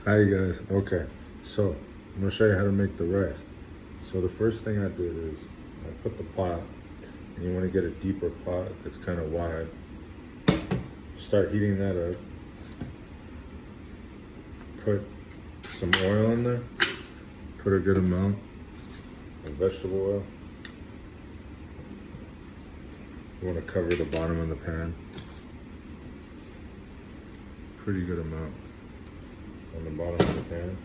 Hi you guys. Okay, so I'm gonna show you how to make the rice. So the first thing I did is I put the pot, and you want to get a deeper pot that's kind of wide. Start heating that up. Put some oil in there. Put a good amount of vegetable oil. You want to cover the bottom of the pan. Pretty good amount on the bottom of the pan.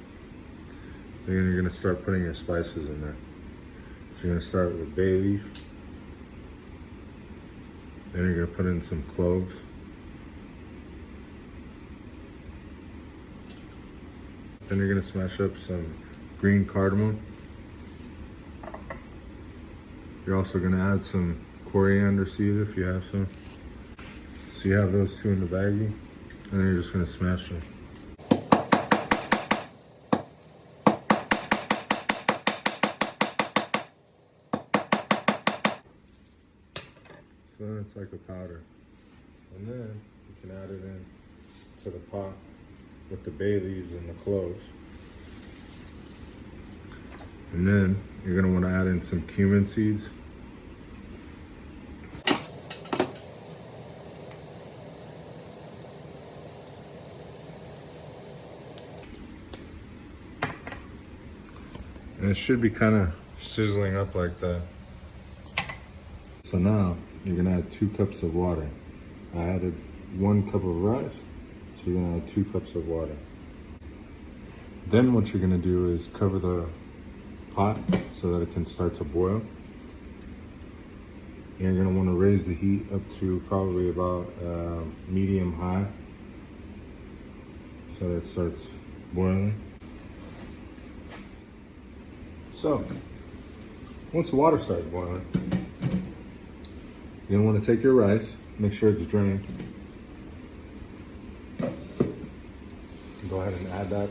Then you're gonna start putting your spices in there. So you're gonna start with bay leaf. Then you're gonna put in some cloves. Then you're gonna smash up some green cardamom. You're also gonna add some coriander seed if you have some. So you have those two in the baggie, and then you're just gonna smash them. So then it's like a powder. And then you can add it in to the pot with the bay leaves and the cloves. And then you're gonna wanna add in some cumin seeds. And it should be kind of sizzling up like that. So now you're gonna add 2 cups of water. I added 1 cup of rice, so you're gonna add 2 cups of water. Then what you're gonna do is cover the pot so that it can start to boil. And you're gonna wanna raise the heat up to probably about medium high so that it starts boiling. So, once the water starts boiling, you're gonna wanna take your rice, make sure it's drained. Go ahead and add that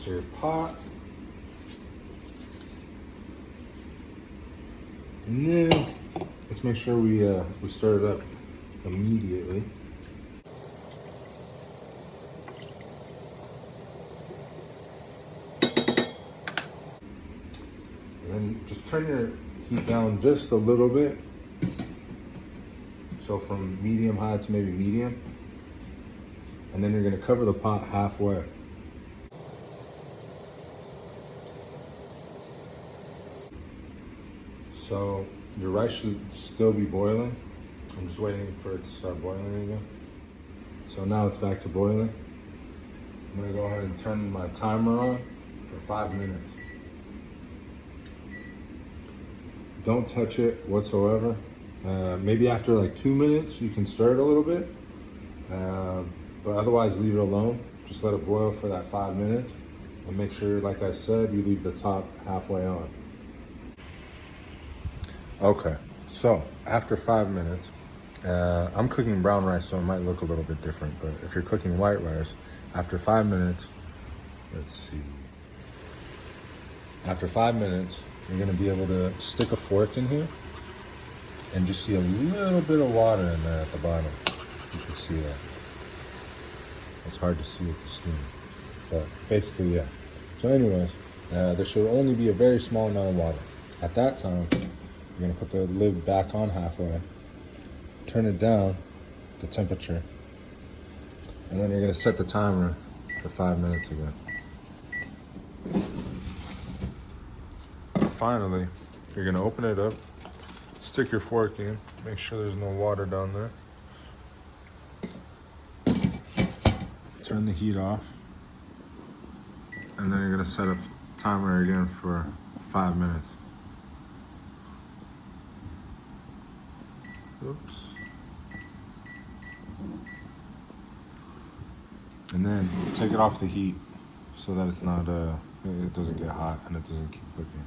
to your pot. And then, let's make sure we stir it up immediately. And then just turn your heat down just a little bit. So from medium high to maybe medium. And then you're gonna cover the pot halfway. So your rice should still be boiling. I'm just waiting for it to start boiling again. So now it's back to boiling. I'm gonna go ahead and turn my timer on for 5 minutes. Don't touch it whatsoever. Maybe after like 2 minutes, you can stir it a little bit. But otherwise, leave it alone. Just let it boil for that 5 minutes. And make sure, like I said, you leave the top halfway on. Okay, so after 5 minutes, I'm cooking brown rice, so it might look a little bit different. But if you're cooking white rice, after 5 minutes, let's see. After 5 minutes, you're gonna be able to stick a fork in here and just see a little bit of water in there at the bottom. You can see that. It's hard to see with the steam, but basically, yeah. So anyways, there should only be a very small amount of water. At that time, you're gonna put the lid back on halfway, turn it down, the temperature, and then you're gonna set the timer for 5 minutes again. Finally, you're gonna open it up, stick your fork in, make sure there's no water down there. Turn the heat off, and then you're gonna set a timer again for 5 minutes. Oops. And then take it off the heat so that it's not, it doesn't get hot and it doesn't keep cooking.